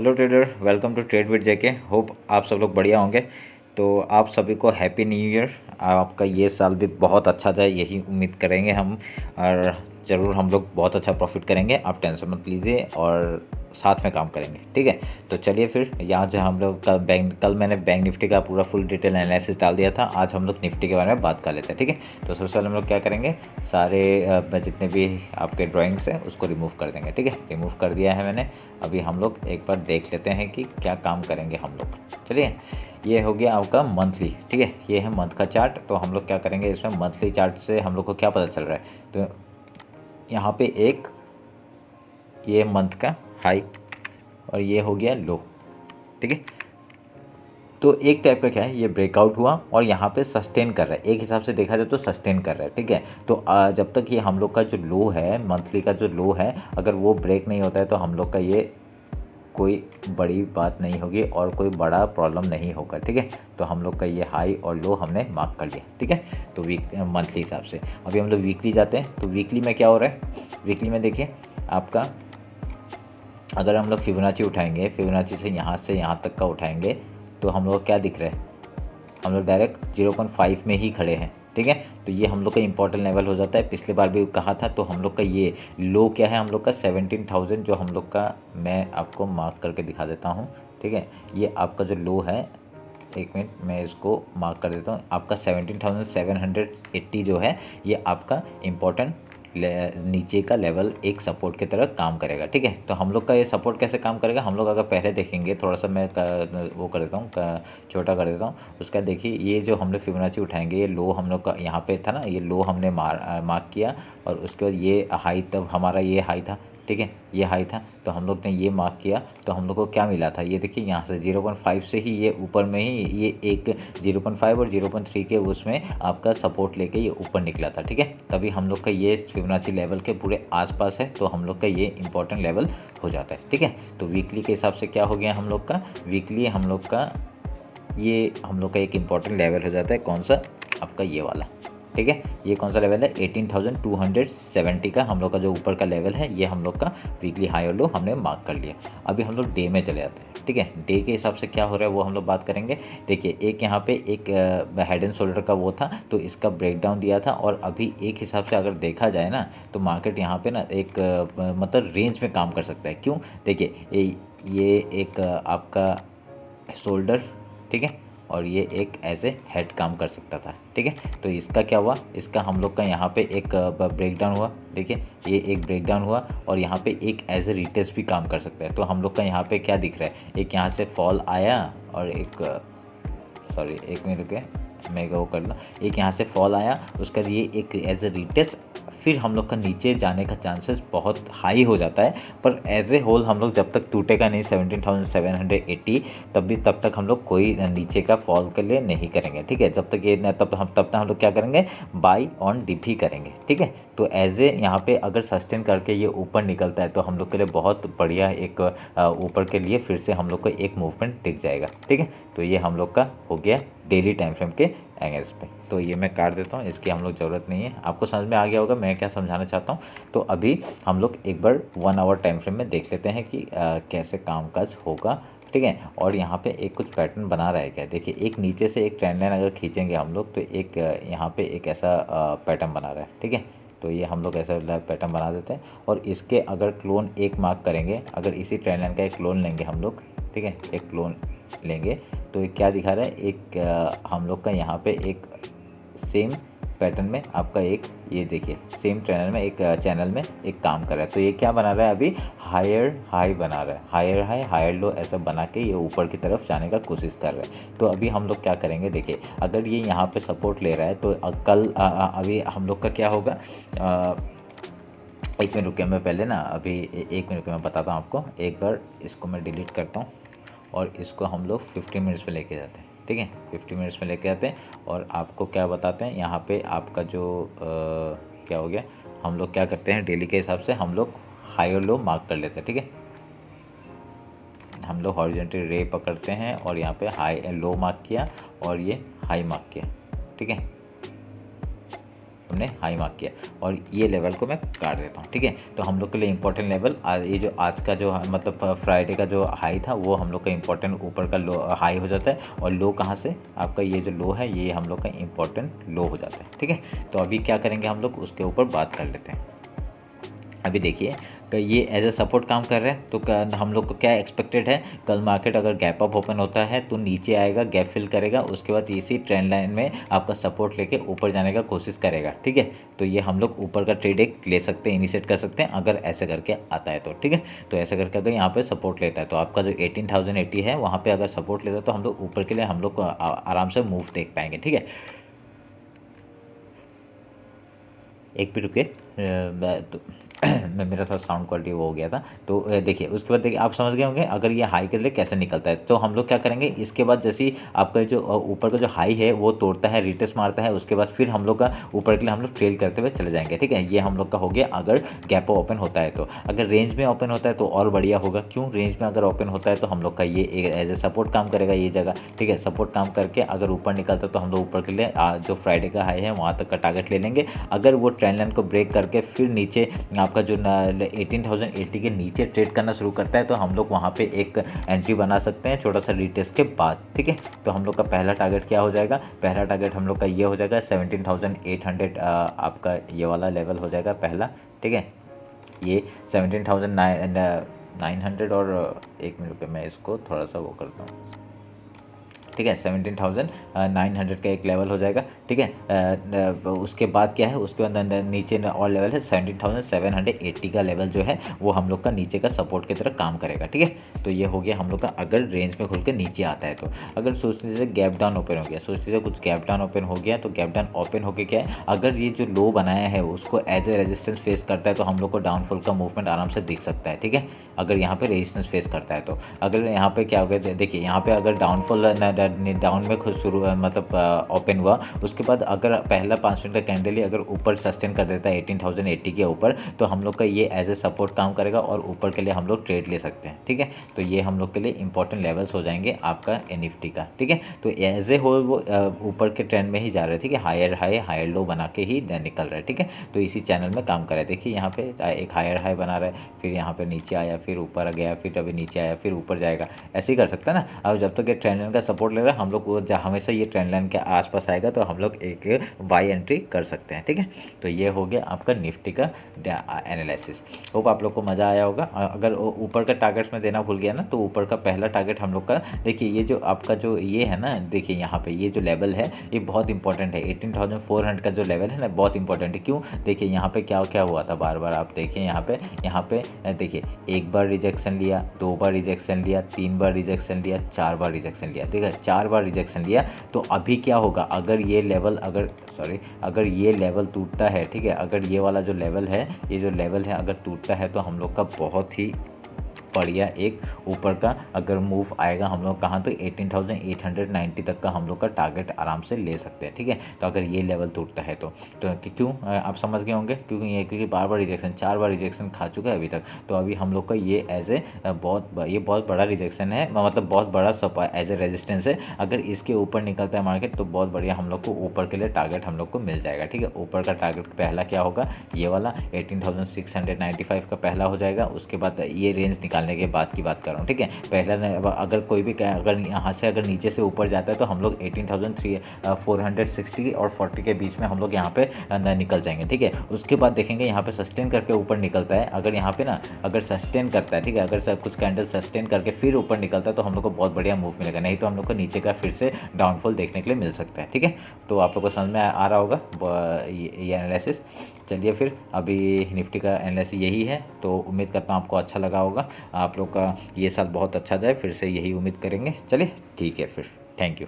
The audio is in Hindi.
Hello trader, welcome to trade with JK. Hope आप सब लोग बढ़िया होंगे। तो आप सभी को हैप्पी न्यू ईयर। आपका ये साल भी बहुत अच्छा जाए, यही उम्मीद करेंगे हम। और ज़रूर हम लोग बहुत अच्छा प्रॉफिट करेंगे, आप टेंशन मत लीजिए और साथ में काम करेंगे, ठीक है। तो चलिए फिर यहाँ से हम लोग कल मैंने बैंक निफ्टी का पूरा फुल डिटेल एनालिसिस डाल दिया था। आज हम लोग निफ्टी के बारे में बात कर लेते हैं, ठीक है। तो सबसे पहले हम लोग क्या करेंगे, सारे जितने भी आपके ड्राइंग्स हैं उसको रिमूव कर देंगे, ठीक है। रिमूव कर दिया है मैंने। अभी हम लोग एक बार देख लेते हैं कि क्या काम करेंगे हम लोग। चलिए, ये हो गया आपका मंथली, ठीक है। ये है मंथ का चार्ट। तो हम लोग क्या करेंगे, इसमें मंथली चार्ट से हम लोग को क्या पता चल रहा है। तो यहाँ पे एक ये मंथ का हाई और ये हो गया लो, ठीक है। तो एक टाइप का क्या है, ये ब्रेकआउट हुआ और यहाँ पे सस्टेन कर रहा है। एक हिसाब से देखा जाए तो सस्टेन कर रहा है, ठीक है। तो जब तक ये हम लोग का जो लो है, मंथली का जो लो है, अगर वो ब्रेक नहीं होता है तो हम लोग का ये कोई बड़ी बात नहीं होगी और कोई बड़ा प्रॉब्लम नहीं होगा, ठीक है। तो हम लोग का ये हाई और लो हमने मार्क कर लिया, ठीक है। तो मंथली हिसाब से अभी हम लोग वीकली जाते हैं। तो वीकली में क्या हो रहा है, वीकली में देखिए आपका, अगर हम लोग फिबोनाची उठाएंगे, फिबोनाची से यहाँ तक का उठाएंगे तो हम लोग क्या दिख रहा है, हम लोग डायरेक्ट 0.5 में ही खड़े हैं, ठीक है। तो ये हम लोग का इंपॉर्टेंट लेवल हो जाता है। पिछले बार भी कहा था। तो हम लोग का ये लो क्या है, हम लोग का 17,000, जो हम लोग का, मैं आपको मार्क करके दिखा देता हूँ, ठीक है। ये आपका जो लो है, एक मिनट मैं इसको मार्क कर देता हूँ। आपका 17,780 जो है, ये आपका इम्पोर्टेंट नीचे का लेवल एक सपोर्ट की तरह काम करेगा, ठीक है। तो हम लोग का ये सपोर्ट कैसे काम करेगा, हम लोग अगर पहले देखेंगे, थोड़ा सा मैं वो कर देता हूँ, छोटा कर देता हूँ। उसका देखिए, ये जो हम लोग फिबोनाची उठाएंगे, ये लो हम लोग का यहाँ पे था ना, ये लो हमने मार्क किया और उसके बाद ये हाई, तब हमारा ये हाई था, ठीक है। ये हाई था तो हम लोग ने ये मार्क किया। तो हम लोग को क्या मिला था, ये देखिए, यहाँ से 0.5 से ही ये ऊपर में ही ये एक 0.5 और 0.3 के उसमें आपका सपोर्ट लेके ये ऊपर निकला था, ठीक है। तभी हम लोग का ये फिबोनाची लेवल के पूरे आसपास है। तो हम लोग का ये इंपॉर्टेंट लेवल हो जाता है, ठीक है। तो वीकली के हिसाब से क्या हो गया हम लोग का, वीकली हम लोग का ये हम लोग का एक इम्पॉर्टेंट लेवल हो जाता है। कौन सा, आपका ये वाला, ठीक है। ये कौन सा लेवल है, 18,270 का हम लोग का जो ऊपर का लेवल है, ये हम लोग का वीकली हाई और लो हमने मार्क कर लिया। अभी हम लोग डे में चले जाते हैं, ठीक है। डे के हिसाब से क्या हो रहा है वो हम लोग बात करेंगे। देखिए, एक यहाँ पे एक हेड एंड शोल्डर का वो था, तो इसका ब्रेकडाउन दिया था। और अभी एक हिसाब से अगर देखा जाए ना, तो मार्केट यहाँ पे ना एक मतलब रेंज में काम कर सकता है। क्यों, देखिए, ये एक आपका शोल्डर, ठीक है, और ये एक एज ए हेड काम कर सकता था, ठीक है। तो इसका क्या हुआ, इसका हम लोग का यहाँ पे एक ब्रेकडाउन हुआ। देखिए, ये एक ब्रेकडाउन हुआ और यहाँ पे एक एज ए रिटेस्ट भी काम कर सकता है। तो हम लोग का यहाँ पे क्या दिख रहा है, एक यहाँ से फॉल आया और एक सॉरी, एक मिनट रुके, मैं वो कर लूँ। एक यहाँ से फॉल आया, उसका ये एक एज ए रिटेस्ट, फिर हम लोग का नीचे जाने का चांसेस बहुत हाई हो जाता है। पर एज ए होल हम लोग जब तक टूटेगा नहीं 17,780, तब तक हम लोग कोई नीचे का फॉल के लिए नहीं करेंगे, ठीक है। जब तक ये तब तक हम लोग क्या करेंगे, बाई ऑन डिप ही करेंगे, ठीक है। तो एज ए यहाँ पे अगर सस्टेन करके ये ऊपर निकलता है तो हम लोग के लिए बहुत बढ़िया एक ऊपर के लिए फिर से हम लोग को एक मूवमेंट दिख जाएगा, ठीक है। तो ये हम लोग का हो गया डेली टाइम फ्रेम के एंगल्स पे। तो ये मैं काट देता हूँ, इसकी हम लोग ज़रूरत नहीं है। आपको समझ में आ गया होगा मैं क्या समझाना चाहता हूँ। तो अभी हम लोग एक बार 1 आवर टाइम फ्रेम में देख लेते हैं कि कैसे कामकाज होगा, ठीक है। और यहाँ पे एक कुछ पैटर्न बना रहा है क्या, देखिए, एक नीचे से एक ट्रेंड लाइन अगर खींचेंगे हम लोग तो एक यहाँ पे एक ऐसा पैटर्न बना रहा है, ठीक है। तो ये हम लोग ऐसा पैटर्न बना देते हैं और इसके अगर क्लोन एक मार्क करेंगे, अगर इसी ट्रेंड लाइन का एक क्लोन लेंगे हम लोग, ठीक है, एक क्लोन लेंगे तो क्या दिखा रहा है, एक हम लोग का यहाँ पे एक सेम पैटर्न में आपका एक, ये देखिए, सेम चैनल में एक चैनल में एक काम कर रहा है। तो ये क्या बना रहा है, अभी हायर हाई बना रहा है, हायर हाई हायर लो ऐसा बना के ये ऊपर की तरफ जाने का कोशिश कर रहा है। तो अभी हम लोग क्या करेंगे, देखिए, अगर ये यहाँ पे सपोर्ट ले रहा है तो कल अभी हम लोग का क्या होगा, एक मिनट रुकिए, मैं पहले ना अभी एक मिनट रुकिए, मैं बताता हूँ आपको। एक बार इसको मैं डिलीट करता हूँ और इसको हम लोग 50 मिनट्स पे लेके जाते हैं, ठीक है। 50 मिनट्स में लेके आते हैं और आपको क्या बताते हैं, यहाँ पे आपका जो क्या हो गया, हम लोग क्या करते हैं, डेली के हिसाब से हम लोग हाई और लो मार्क कर लेते हैं, ठीक है। हम लोग हॉरिजॉन्टल रे पकड़ते हैं और यहाँ पे हाई लो मार्क किया और ये हाई मार्क किया, ठीक है। हमने हाई मार्क किया और ये लेवल को मैं काट देता हूँ। ठीक है, तो हम लोग के लिए इंपॉर्टेंट लेवल ये जो आज का जो मतलब फ्राइडे का जो हाई था वो हम लोग का इंपॉर्टेंट ऊपर का लो हाई हो जाता है, और लो कहाँ से, आपका ये जो लो है ये हम लोग का इंपॉर्टेंट लो हो जाता है। ठीक है, तो अभी क्या करेंगे हम लोग उसके ऊपर बात कर लेते हैं। अभी देखिए कि ये एज ए सपोर्ट काम कर रहा है, तो हम लोग को क्या एक्सपेक्टेड है, कल मार्केट अगर गैप अप ओपन होता है तो नीचे आएगा, गैप फिल करेगा, उसके बाद इसी ट्रेंड लाइन में आपका सपोर्ट लेके ऊपर जाने का कोशिश करेगा। ठीक है, तो ये हम लोग ऊपर का ट्रेड एक ले सकते हैं, इनिशिएट कर सकते हैं अगर ऐसे करके आता है तो। ठीक है, तो ऐसे करके अगर यहाँ पे सपोर्ट लेता है तो आपका जो 18,080 है वहाँ पे अगर सपोर्ट लेता है तो हम लोग ऊपर के लिए हम लोग आराम से मूव देख पाएंगे। ठीक है, एक भी रुके तो मैं मेरा थोड़ा साउंड क्वालिटी वो हो गया था। तो देखिए उसके बाद देखिए आप समझ गए होंगे अगर ये हाई के लिए कैसे निकलता है। तो हम लोग क्या करेंगे, इसके बाद जैसे ही आपका जो ऊपर का जो हाई है वो तोड़ता है, रिटेस्ट मारता है, उसके बाद फिर हम लोग का ऊपर के लिए हम लोग ट्रेल करते हुए चले जाएंगे। ठीक है, ये हम लोग का हो गया अगर गैप ओपन होता है तो। अगर रेंज में ओपन होता है तो और बढ़िया होगा, क्यों, रेंज में अगर ओपन होता है तो हम लोग का ये एज ए सपोर्ट काम करेगा ये जगह। ठीक है, सपोर्ट काम करके अगर ऊपर निकलता है तो हम लोग ऊपर के लिए जो फ्राइडे का हाई है वहाँ तक का टारगेट ले लेंगे। अगर वो ट्रेंड लाइन को ब्रेक करके फिर नीचे आपका जो 18,080 के नीचे ट्रेड करना शुरू करता है तो हम लोग वहाँ पे एक एंट्री बना सकते हैं छोटा सा रिटेस्ट के बाद। ठीक है, तो हम लोग का पहला टारगेट क्या हो जाएगा, पहला टारगेट हम लोग का ये हो जाएगा 17,800 आपका ये वाला लेवल हो जाएगा पहला। ठीक है, ये 17,900 और एक मिनट में मैं इसको थोड़ा सा वो करता हूँ। ठीक है, 17,900 का एक लेवल हो जाएगा। ठीक है, उसके बाद क्या है, उसके बाद नीचे और लेवल है 17,780 का लेवल जो है वो हम लोग का नीचे का सपोर्ट की तरह काम करेगा। ठीक है, तो ये हो गया हम लोग का अगर रेंज में खुल के नीचे आता है तो। अगर सोच लीजिए गैप डाउन ओपन हो गया, सोच लीजिए कुछ गैप डाउन ओपन हो गया, तो गैप डाउन ओपन होकर क्या है, अगर ये जो लो बनाया है उसको एज ए रेजिस्टेंस फेस करता है तो हम लोग को डाउनफॉल का मूवमेंट आराम से दिख सकता है। ठीक है, अगर यहाँ पे रेजिस्टेंस फेस करता है तो। अगर यहाँ पे क्या हो गया, देखिए यहाँ पे अगर डाउनफॉल डाउन में खुद शुरू मतलब ओपन हुआ, उसके बाद अगर पहला 5 मिनट का कैंडल ही अगर ऊपर सस्टेन कर देता है 18,080 के ऊपर, तो हम लोग का ये एज ए सपोर्ट काम करेगा और ऊपर के लिए हम लोग ट्रेड ले सकते हैं। ठीक है, तो ये हम लोग के लिए इंपॉर्टेंट लेवल्स हो जाएंगे आपका निफ्टी का। ठीक है, तो एज ए हो वो ऊपर के ट्रेंड में ही जा रहे हैं। ठीक है, हायर हाई हायर लो बना के ही निकल रहा है। ठीक है, तो इसी चैनल में काम कर रहा है। देखिए यहाँ पे एक हायर हाई बना रहा है, फिर यहाँ पे नीचे आया, फिर ऊपर गया, फिर अभी नीचे आया, फिर ऊपर जाएगा, ऐसे ही कर सकता है ना। अब जब तक ये ट्रेंड लाइन का सपोर्ट ले रहा है हम लोग हमेशा ये ट्रेंड लाइन के आसपास आएगा तो हम लोग एक बाई एंट्री कर सकते हैं। ठीक है, तो ये हो गया आपका निफ्टी का एनालिसिस। होप आप लोग को मज़ा आया होगा। अगर ऊपर का टारगेट्स में देना भूल गया ना, तो ऊपर का पहला टारगेट हम लोग का देखिए, ये जो आपका जो ये है ना, देखिए यहाँ पे ये जो लेवल है ये बहुत इंपॉर्टेंट है। 18,400 का जो लेवल है ना बहुत इंपॉर्टेंट है। क्यों, देखिए यहाँ पे क्या क्या हुआ था, बार बार आप देखिए यहाँ पे देखिए एक बार रिजेक्शन लिया, 2 बार रिजेक्शन लिया, 3 बार रिजेक्शन लिया, 4 बार रिजेक्शन लिया। देखिए 4 बार रिजेक्शन लिया, तो अभी क्या होगा, अगर ये लेवल अगर ये लेवल टूटता है, ठीक है, अगर ये वाला जो लेवल है, ये जो लेवल है अगर टूटता है तो हम लोग का बहुत ही बढ़िया एक ऊपर का अगर मूव आएगा हम लोग कहाँ, तो 18,890 तक का हम लोग का टारगेट आराम से ले सकते हैं। ठीक है, तो अगर ये लेवल टूटता है तो क्यों आप समझ गए होंगे, क्योंकि बार बार रिजेक्शन, 4 बार रिजेक्शन खा चुका है अभी तक। तो अभी हम लोग का ये एज ए बहुत बड़ा रिजेक्शन है, मतलब बहुत बड़ा एज ए रेजिस्टेंस है। अगर इसके ऊपर निकलता है मार्केट तो बहुत बढ़िया हम लोग को ऊपर के लिए टारगेट हम लोग को मिल जाएगा। ठीक है, ऊपर का टारगेट पहला क्या होगा, ये वाला 18,695 का पहला हो जाएगा। उसके बाद ये रेंज निकालने के बाद की बात कर रहा हूँ। ठीक है, पहला अगर कोई भी अगर यहाँ से अगर नीचे से ऊपर जाता है तो हम लोग 18,460 और 40 के बीच में हम लोग यहाँ पे निकल जाएंगे। ठीक है, उसके बाद देखेंगे यहाँ पे सस्टेन करके ऊपर निकलता है, अगर यहाँ पे ना अगर सस्टेन करता है, ठीक है, अगर कुछ कैंडल सस्टेन करके फिर ऊपर निकलता है तो हम लोग को बहुत बढ़िया मूव मिलेगा, नहीं तो हम लोग को नीचे का फिर से डाउनफॉल देखने के लिए मिल सकता है। ठीक है, तो आप लोग को समझ में आ रहा होगा ये एनालिसिस। चलिए फिर अभी निफ्टी का एनालिसिस यही है, तो उम्मीद करता हूँ आपको अच्छा लगा होगा। आप लोग का ये साल बहुत अच्छा जाए, फिर से यही उम्मीद करेंगे। चलिए ठीक है फिर, थैंक यू।